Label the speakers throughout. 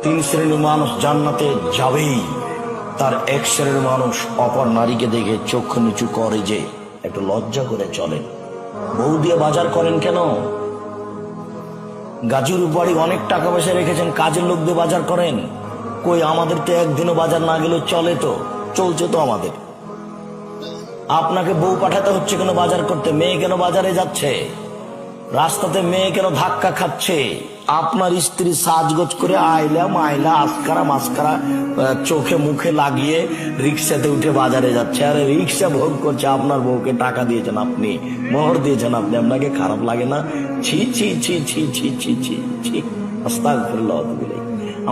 Speaker 1: তিন শ্রেণীর মানুষ জান্নাতে যাবেই, তার এক শ্রেণীর মানুষ অপর নারীকে দেখে চক্ষু নিচু করে যে একটু লজ্জা করে চলেন। বউ দিয়ে বাজার করেন কেন? গাজীর বাড়ি অনেক টাকা পয়সা রেখেছেন, কাজের লোক দিয়ে বাজার করেন। কই আমাদের তো একদিনও বাজার না গেলেও চলে, তো চলছে তো আমাদের। আপনাকে বউ পাঠাতে হচ্ছে কেন বাজার করতে? মেয়ে কেন বাজারে যাচ্ছে? রাস্তাতে মেয়ে কেন ধাক্কা খাচ্ছে? আপনার স্ত্রী সাজগোজ করে আইলা মাইলা আসকারা মাস্কারা চোখে মুখে লাগিয়ে রিক্সাতে উঠে বাজারে যাচ্ছে, আরে রিক্সা ভোগ করছে। আপনার বউকে টাকা দিয়েছেন আপনি, মোহর দিয়েছেন আপনি, আপনাকে খারাপ লাগে না? ছি ছি ছি ছি ছি ছি ছি ছি। আস্তাগফিরুল্লাহ।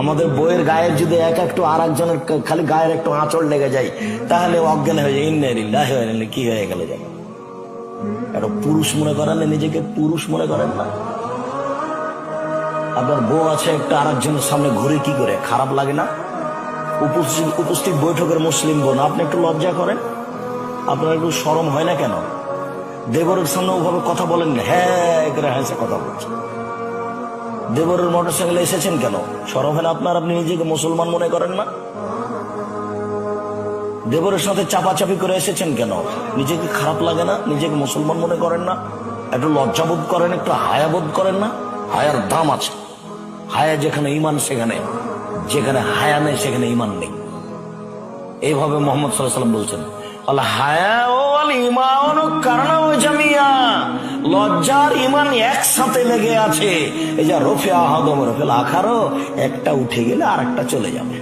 Speaker 1: আমাদের বইয়ের গায়ের যদি একটু আর একজনের খালি গায়ের একটু আঁচড় লেগে যায় তাহলে অজ্ঞান হয়ে যায়। ইন্না লিল্লাহি ওয়া ইন্না ইলাইহি, কি হয়ে গেল যায়? একটা পুরুষ মনে করেন না, নিজেকে পুরুষ মনে করেন না? আপনার বউ আছে একটা আর একজনের সামনে ঘুরে, কি করে খারাপ লাগে না? উপস্থিত বৈঠকের মুসলিম বোন, আপনি একটু লজ্জা করেন? আপনার একটু শরম হয় না কেন? দেবরের সামনে ওভাবে কথা বলেন না, হ্যাঁ করে হ্যাঁ কথা বলছেন। দেবরের মোটর সাইকেলে এসেছেন কেন? শরম হয় না আপনার? আপনি নিজেকে মুসলমান মনে করেন না? দেবরের সাথে চাপাচাপি করে এসেছেন কেন? নিজেকে খারাপ লাগে না? নিজেকে মুসলমান মনে করেন না? একটু লজ্জাবোধ করেন, একটু হায়াবোধ করেন না? হায়ার দাম আছে। হায়া যেখানে ইমান সেখানে, যেখানে হায়া নেই সেখানে ইমান নেই। এইভাবে মোহাম্মদ সাল্লাল্লাহু আলাইহি ওয়াসাল্লাম বলছেন, লজ্জার ইমান একসাথে লেগে আছে। এই যে রফে আহাদম রফেল আখারো, একটা উঠে গেলে আর একটা চলে যাবে।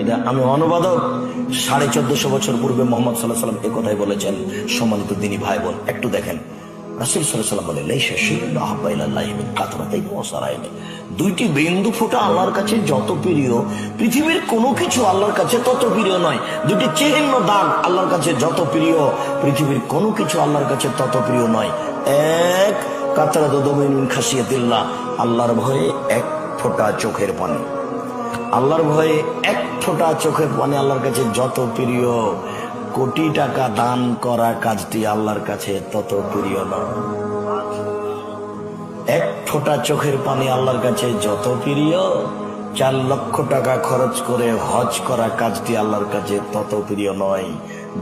Speaker 1: এটা আমি অনুবাদক 1450 বছর পূর্বে মোহাম্মদ সাল্লাল্লাহু আলাইহি ওয়াসাল্লাম এই কথাই বলেছেন। সম্মানিত দিনী ভাই বোন, একটু দেখেন রাসূল সাল্লাল্লাহু আলাইহি ওয়াসাল্লাম বলেন, লাইসা শাইউন আহাব্বা ইলাল্লাহি মিন কাতরাতাইন ওয়া সারাইন। দুইটি বিন্দু ফোঁটা আল্লাহর কাছে যত প্রিয়, পৃথিবীর কোনো কিছু আল্লাহর কাছে তত প্রিয় নয়। দুটি চিহ্ন দাগ আল্লাহর কাছে যত প্রিয়, পৃথিবীর কোনো কিছু আল্লাহর কাছে তত প্রিয় নয়। এক কাতরাতু দামিন মিন খাশিয়াতিল্লাহ, আল্লাহর ভয়ে এক ফোঁটা চোখের পানি। আল্লাহর ভয়ে এক ফোঁটা চোখের পানি আল্লাহর কাছে যত প্রিয়, কোটি টাকা দান করা কাজটি আল্লাহর কাছে তত প্রিয় নয়। এক ফোঁটা চোখের পানি আল্লাহর কাছে যত প্রিয়, 4 লক্ষ টাকা খরচ করে হজ করা কাজটি আল্লাহর কাছে তত প্রিয় নয়,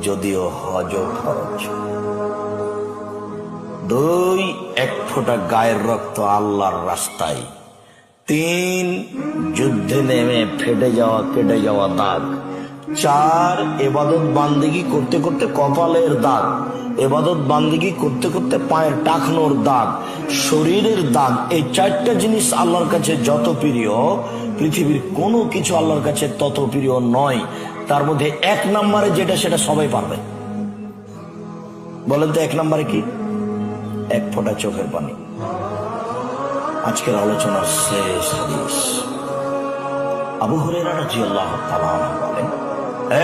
Speaker 1: যদিও হজ খরচ। 2 এক ফোঁটা গায়ের রক্ত আল্লাহর রাস্তায়। 3 যুদ্ধে নেমে ফেটে যাওয়া কেটে যাওয়া দাগ। 4 ইবাদত বান্দেগি করতে করতে কপালের দাগ। ইবাদত বান্দেগি করতে করতে পায়ের টাকনোর দাগ, শরীরের দাগ। এই 4টা জিনিস আল্লাহর কাছে যত প্রিয়, পৃথিবীর কোনো কিছু আল্লাহর কাছে তত প্রিয় নয়। তার মধ্যে 1 নম্বরে যেটা, সেটা সবাই পারবে। বলেন তো 1 নম্বরে কি? এক ফোঁটা চোখের পানি। আজকের আলোচনার শেষ হাদিস। আবু হুরায়রা রাদিয়াল্লাহু তাআলা আনহু বলেন,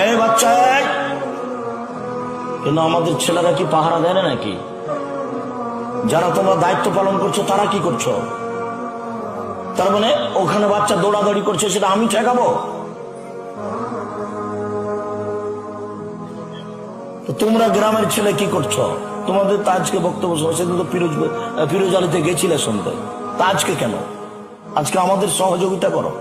Speaker 1: এই বাচ্চা, কিন্তু আমাদের ছেলেরা কি পাহারা দেয় না নাকি? যারা তোমরা দায়িত্ব পালন করছো তারা কি করছো? তার মানে ওখানে বাচ্চা দৌড়াদৌড়ি করছে, সেটা আমি ঠেকাবো? তো তোমরা গ্রামের ছেলে কি করছো? তোমাদের তো আজকে বক্তব্য শুনে, সেদিন তো ফিরোজ আলীতে গেছিলে শুনতে, তা আজকে কেন? আজকে আমাদের সহযোগিতা করো।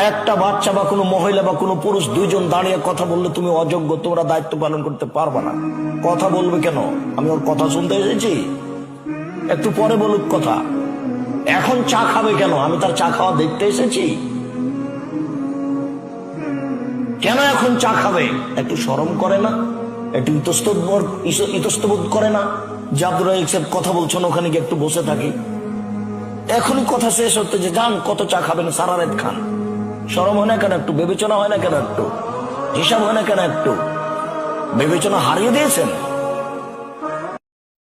Speaker 1: একটা বাচ্চা বা কোনো মহিলা বা কোনো পুরুষ 2 জন দাঁড়িয়ে কথা বললে তুমি অযোগ্য, তোমরা দায়িত্ব পালন করতে পারবে না। কথা বলবে কেন? আমি ওর কথা শুনতে এসেছি? একটু পরে বলুক কথা। এখন চা খাবে কেন? আমি তার চা খাওয়া দেখতে এসেছি। কেন এখন চা খাবে? একটু শরম করে না? একটু ইতস্তবোধ করে না যে আব্দুর রাজ্জাক সাহেব কথা বলছেন, ওখানে গিয়ে একটু বসে থাকি? এখনই কথা শেষ হতে যে যান, কত চা খাবেন, সারা রাত খান। শরম হয় না কেন? একটু বিবেচনা হয় না কেন? একটু হিসাব হয় না কেন? একটু বিবেচনা হারিয়ে দিয়েছেন।